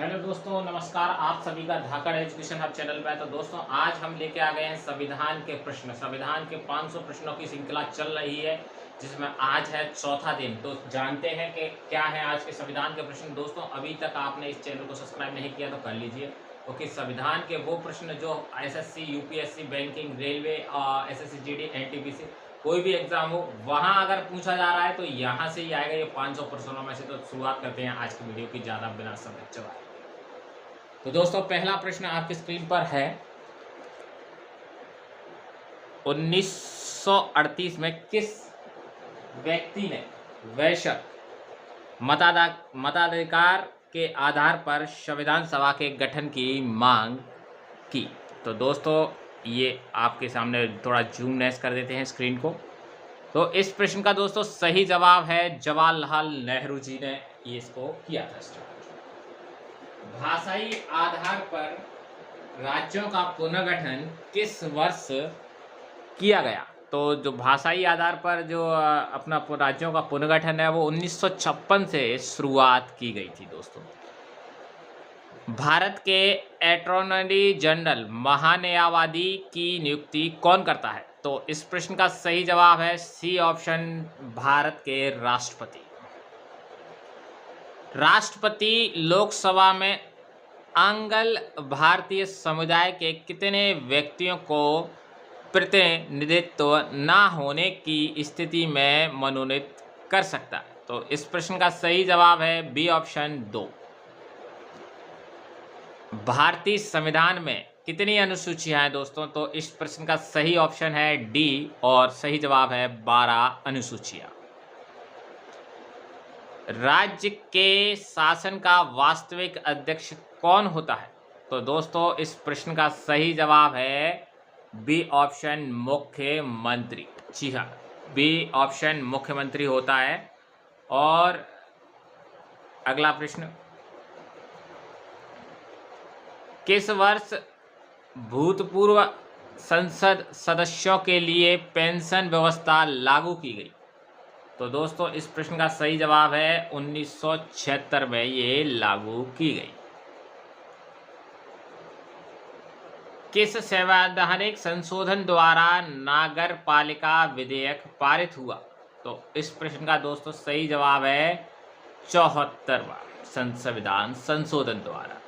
Hello दोस्तों, नमस्कार। आप सभी का धाकड़ एजुकेशन हब चैनल पे। तो दोस्तों, आज हम लेके आ गए हैं संविधान के प्रश्न। संविधान के 500 प्रश्नों की श्रृंखला चल रही है, जिसमें आज है चौथा दिन। तो जानते हैं कि क्या है आज के संविधान के प्रश्न। दोस्तों, अभी तक आपने इस चैनल को सब्सक्राइब नहीं किया तो कर लीजिए, क्योंकि संविधान के वो प्रश्न जो SSC, UPSC, banking, railway, SSC GD, NTPC, कोई भी एग्जाम हो, वहां अगर पूछा जा रहा है तो यहाँ से ही आएगा ये 500 प्रश्नों में से। तो शुरुआत करते हैं आज की वीडियो की, ज़्यादा बिना समय चलाए। तो दोस्तों, पहला प्रश्न आपकी स्क्रीन पर है। 1938 में किस व्यक्ति ने वैश्यक मताधिकार के आधार पर संविधान सभा के गठन की मांग की? तो दोस्तों, ये आपके सामने थोड़ा जूमनेस कर देते हैं स्क्रीन को। तो इस प्रश्न का दोस्तों सही जवाब है जवाहरलाल नेहरू जी ने ये इसको किया था स्टार्ट। भाषाई आधार पर राज्यों का पुनर्गठन किस वर्ष किया गया? तो जो भाषाई आधार पर जो अपना राज्यों का पुनर्गठन है वो 1956 से शुरुआत की गई थी दोस्तों। भारत के अटॉर्नी जनरल महान्यायवादी की नियुक्ति कौन करता है? तो इस प्रश्न का सही जवाब है सी ऑप्शन, भारत के राष्ट्रपति। राष्ट्रपति लोकसभा में आंग्ल भारतीय समुदाय के कितने व्यक्तियों को प्रतिनिधित्व न होने की स्थिति में मनोनीत कर सकता है? तो इस प्रश्न का सही जवाब है बी ऑप्शन 2। भारतीय संविधान में कितनी अनुसूचियां हैं दोस्तों? तो इस प्रश्न का सही ऑप्शन है डी, और सही जवाब है 12 अनुसूचियां। राज्य के शासन का वास्तविक अध्यक्ष कौन होता है? तो दोस्तों, इस प्रश्न का सही जवाब है बी ऑप्शन, मुख्यमंत्री। जी हाँ, बी ऑप्शन मुख्यमंत्री होता है। और अगला प्रश्न, किस वर्ष भूतपूर्व संसद सदस्यों के लिए पेंशन व्यवस्था लागू की गई? तो दोस्तों, इस प्रश्न का सही जवाब है 1976 में ये लागू की गई। किस संवैधानिक संशोधन द्वारा नागर पालिका विधेयक पारित हुआ? तो इस प्रश्न का दोस्तों सही जवाब है 74वां संविधान संशोधन द्वारा।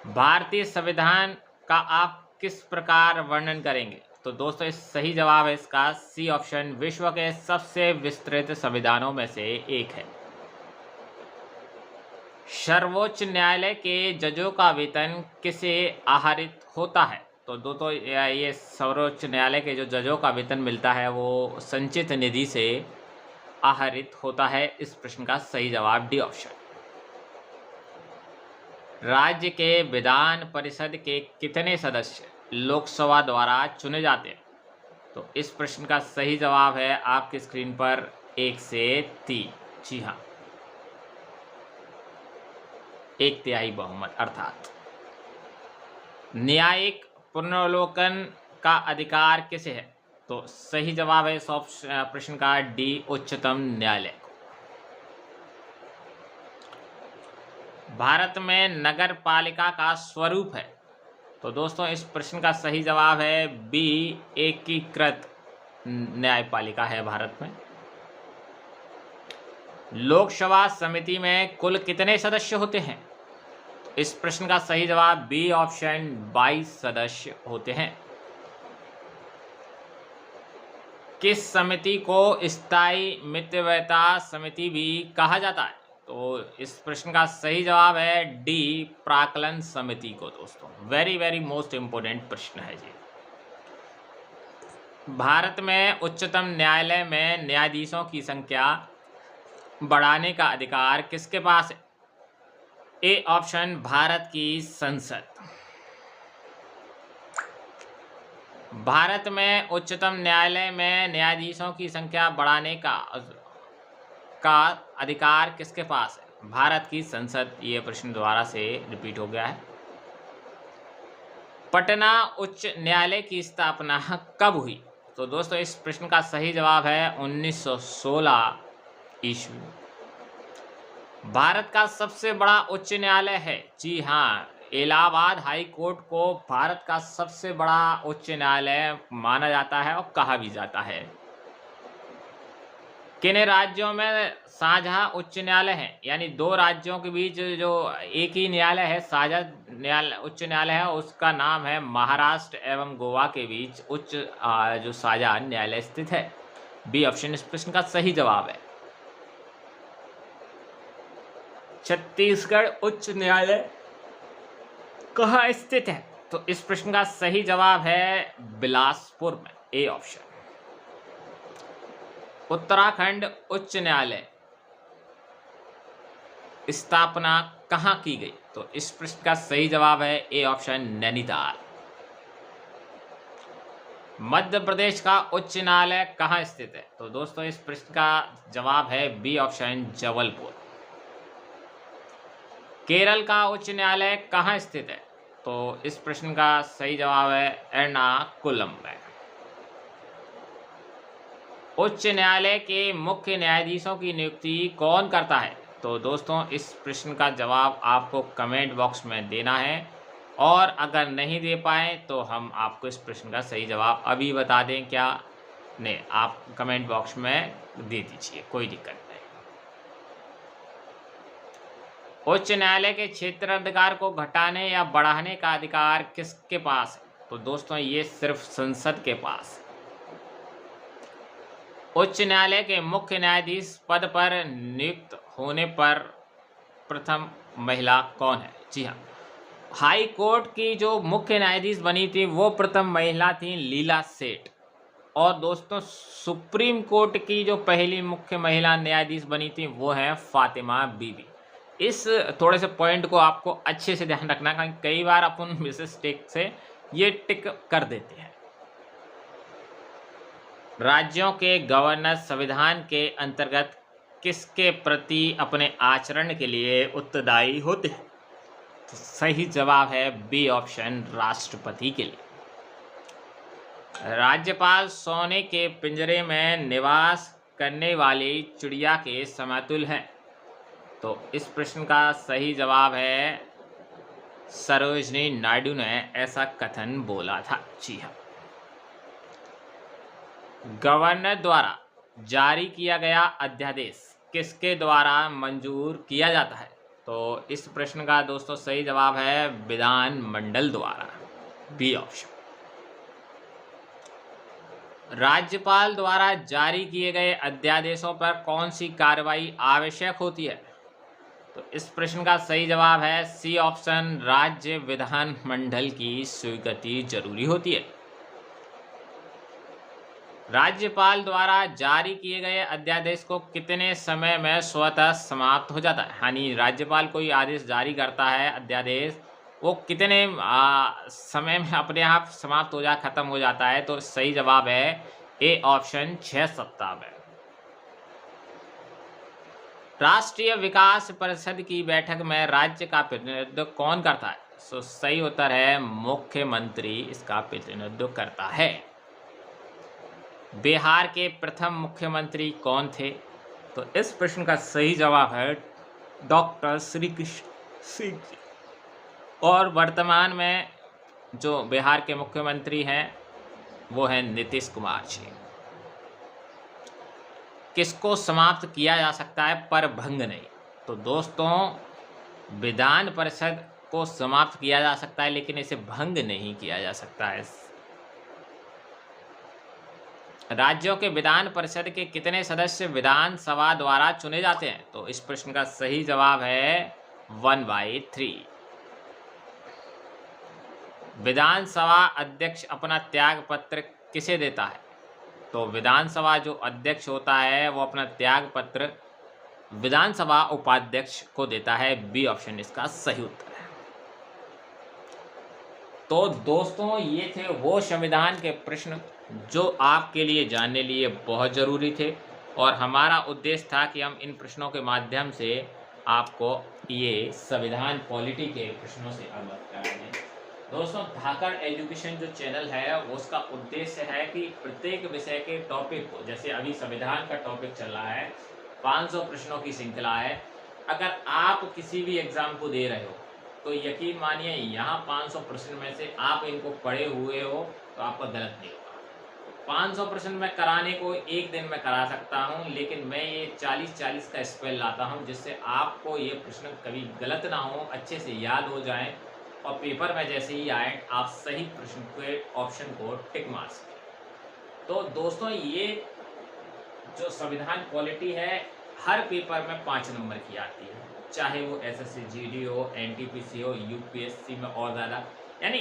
भारतीय संविधान का आप किस प्रकार वर्णन करेंगे? तो दोस्तों, इस सही जवाब है इसका सी ऑप्शन, विश्व के सबसे विस्तृत संविधानों में से एक है। सर्वोच्च न्यायालय के जजों का वेतन किसे आहरित होता है? तो दोस्तों, ये सर्वोच्च न्यायालय के जो जजों का वेतन मिलता है वो संचित निधि से आहरित होता है। इस प्रश्न का सही जवाब डी ऑप्शन। राज्य के विधान परिषद के कितने सदस्य लोकसभा द्वारा चुने जाते हैं? तो इस प्रश्न का सही जवाब है आपकी स्क्रीन पर 1 से 3। जी हाँ, 1/3 बहुमत अर्थात। न्यायिक पुनर्वलोकन का अधिकार किसे है? तो सही जवाब है इस प्रश्न का डी, उच्चतम न्यायालय को। भारत में नगर पालिका का स्वरूप है? तो दोस्तों, इस प्रश्न का सही जवाब है बी, एकीकृत न्यायपालिका है भारत में। लोकसभा समिति में कुल कितने सदस्य होते हैं? इस प्रश्न का सही जवाब बी ऑप्शन, 22 सदस्य होते हैं। किस समिति को स्थायी मितव्ययिता समिति भी कहा जाता है? तो इस प्रश्न का सही जवाब है डी, प्राक्कलन समिति को। दोस्तों, वेरी वेरी मोस्ट इंपोर्टेंट प्रश्न है जी। भारत में उच्चतम न्यायालय में न्यायाधीशों की संख्या बढ़ाने का अधिकार किसके पास है? ए ऑप्शन, भारत की संसद। भारत में उच्चतम न्यायालय में न्यायाधीशों की संख्या बढ़ाने का अधिकार किसके पास है? भारत की संसद। ये प्रश्न दोबारा से रिपीट हो गया है। पटना उच्च न्यायालय की स्थापना कब हुई? तो दोस्तों, इस प्रश्न का सही जवाब है 1916 ईस्वी। भारत का सबसे बड़ा उच्च न्यायालय है, जी हाँ, इलाहाबाद हाई कोर्ट को भारत का सबसे बड़ा उच्च न्यायालय माना जाता है और कहा भी जाता है। किन राज्यों में साझा उच्च न्यायालय है, यानी दो राज्यों के बीच जो एक ही न्यायालय है, साझा न्यायालय उच्च न्यायालय है, उसका नाम है महाराष्ट्र एवं गोवा के बीच जो साझा न्यायालय स्थित है। बी ऑप्शन इस प्रश्न का सही जवाब है। छत्तीसगढ़ उच्च न्यायालय कहाँ स्थित है? तो इस प्रश्न का सही जवाब है बिलासपुर में, ए ऑप्शन। उत्तराखंड उच्च न्यायालय स्थापना कहाँ की गई? तो इस प्रश्न का सही जवाब है ए ऑप्शन, नैनीताल। मध्य प्रदेश का उच्च न्यायालय कहाँ स्थित है? तो दोस्तों इस प्रश्न का जवाब है बी ऑप्शन, जबलपुर। केरल का उच्च न्यायालय कहाँ स्थित है? तो इस प्रश्न का सही जवाब है एर्नाकुलम में। उच्च न्यायालय के मुख्य न्यायाधीशों की नियुक्ति कौन करता है? तो दोस्तों इस प्रश्न का जवाब आपको कमेंट बॉक्स में देना है, और अगर नहीं दे पाए तो हम आपको इस प्रश्न का सही जवाब अभी बता दें क्या? नहीं, आप कमेंट बॉक्स में दे दीजिए, कोई दिक्कत नहीं। उच्च न्यायालय के क्षेत्राधिकार को घटाने या बढ़ाने का अधिकार किसके पास है? तो दोस्तों ये सिर्फ संसद के पास है। उच्च न्यायालय के मुख्य न्यायाधीश पद पर नियुक्त होने पर प्रथम महिला कौन है? जी हाँ, हाई कोर्ट की जो मुख्य न्यायाधीश बनी थी वो प्रथम महिला थी लीला सेठ। और दोस्तों सुप्रीम कोर्ट की जो पहली मुख्य महिला न्यायाधीश बनी थी वो है फातिमा बीबी। इस थोड़े से पॉइंट को आपको अच्छे से ध्यान रखना, क्योंकि कई बार अपन मिस्टेक से ये टिक कर देते हैं। राज्यों के गवर्नर संविधान के अंतर्गत किसके प्रति अपने आचरण के लिए उत्तरदायी होते हैं? तो सही जवाब है बी ऑप्शन, राष्ट्रपति के लिए। राज्यपाल सोने के पिंजरे में निवास करने वाली चिड़िया के समतुल्य है। तो इस प्रश्न का सही जवाब है सरोजनी नायडू ने ऐसा कथन बोला था, जी हाँ। गवर्नर द्वारा जारी किया गया अध्यादेश किसके द्वारा मंजूर किया जाता है? तो इस प्रश्न का दोस्तों सही जवाब है विधान मंडल द्वारा, बी ऑप्शन। राज्यपाल द्वारा जारी किए गए अध्यादेशों पर कौन सी कार्रवाई आवश्यक होती है? तो इस प्रश्न का सही जवाब है सी ऑप्शन, राज्य विधान मंडल की स्वीकृति जरूरी होती है। राज्यपाल द्वारा जारी किए गए अध्यादेश को कितने समय में स्वतः समाप्त हो जाता है? यानी राज्यपाल कोई आदेश जारी करता है, अध्यादेश, वो कितने समय में अपने आप समाप्त हो खत्म हो जाता है? तो सही जवाब है ए ऑप्शन, 6 सप्ताह में। राष्ट्रीय विकास परिषद की बैठक में राज्य का प्रतिनिधित्व कौन करता है? तो सही उत्तर है मुख्यमंत्री इसका प्रतिनिधित्व करता है। बिहार के प्रथम मुख्यमंत्री कौन थे? तो इस प्रश्न का सही जवाब है डॉक्टर श्री कृष्ण सिंह जी। और वर्तमान में जो बिहार के मुख्यमंत्री हैं वो हैं नीतीश कुमार जी। किसको समाप्त किया जा सकता है पर भंग नहीं? तो दोस्तों विधान परिषद को समाप्त किया जा सकता है, लेकिन इसे भंग नहीं किया जा सकता है। राज्यों के विधान परिषद के कितने सदस्य विधानसभा द्वारा चुने जाते हैं? तो इस प्रश्न का सही जवाब है 1/3। विधानसभा अध्यक्ष अपना त्याग पत्र किसे देता है? तो विधानसभा जो अध्यक्ष होता है वो अपना त्याग पत्र विधानसभा उपाध्यक्ष को देता है, बी ऑप्शन इसका सही उत्तर है। तो दोस्तों ये थे वो संविधान के प्रश्न जो आपके लिए जानने लिए बहुत ज़रूरी थे, और हमारा उद्देश्य था कि हम इन प्रश्नों के माध्यम से आपको ये संविधान पॉलिटी के प्रश्नों से अवगत कराएं। दोस्तों धाकड़ एजुकेशन जो चैनल है उसका उद्देश्य है कि प्रत्येक विषय के टॉपिक को, जैसे अभी संविधान का टॉपिक चल रहा है, 500 प्रश्नों की श्रृंखला है, अगर आप किसी भी एग्ज़ाम को दे रहे हो तो यकीन मानिए यहाँ 500 प्रश्न में से आप इनको पढ़े हुए हो तो आपका गलत नहीं होगा। 500 प्रश्न मैं कराने को एक दिन में करा सकता हूँ, लेकिन मैं ये 40-40 का स्पेल लाता हूँ जिससे आपको ये प्रश्न कभी गलत ना हो, अच्छे से याद हो जाएं और पेपर में जैसे ही आए आप सही प्रश्न के ऑप्शन को टिक मार सकें। तो दोस्तों ये जो संविधान क्वालिटी है हर पेपर में 5 नंबर की आती है, चाहे वो एसएससी जीडी हो, एनटीपीसी हो, यूपीएससी में और ज़्यादा, यानी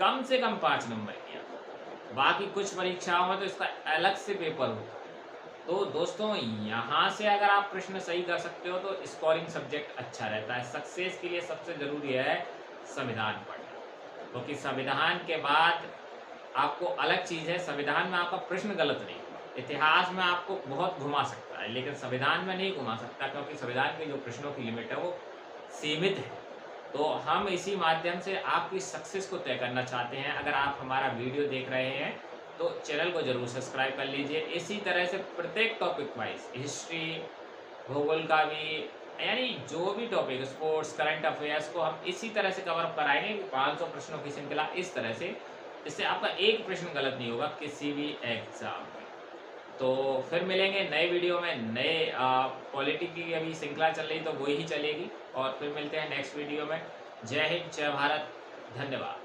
कम से कम 5 नंबर की आती है। बाकी कुछ परीक्षाओं में तो इसका अलग से पेपर होता है। तो दोस्तों यहाँ से अगर आप प्रश्न सही कर सकते हो तो स्कोरिंग सब्जेक्ट अच्छा रहता है। सक्सेस के लिए सबसे ज़रूरी है संविधान पढ़ना, क्योंकि संविधान के बाद आपको अलग चीज़ है, संविधान में आपका प्रश्न गलत नहीं होगा। इतिहास में आपको बहुत घुमा सकता है लेकिन संविधान में नहीं घुमा सकता, क्योंकि संविधान के जो प्रश्नों की लिमिट है वो सीमित है। तो हम इसी माध्यम से आपकी सक्सेस को तय करना चाहते हैं। अगर आप हमारा वीडियो देख रहे हैं तो चैनल को जरूर सब्सक्राइब कर लीजिए। इसी तरह से प्रत्येक टॉपिक वाइज, हिस्ट्री, भूगोल का भी, यानी जो भी टॉपिक, स्पोर्ट्स, करंट अफेयर्स को हम इसी तरह से कवर अप कराएंगे। 500 प्रश्नों की श्रृंखला इस तरह से, जिससे आपका एक प्रश्न गलत नहीं होगा किसी भी एग्जाम में। तो फिर मिलेंगे नए वीडियो में, नए पॉलिटी की अभी श्रृंखला चल रही तो वही चलेगी, और फिर मिलते हैं नेक्स्ट वीडियो में। जय हिंद, जय भारत, धन्यवाद।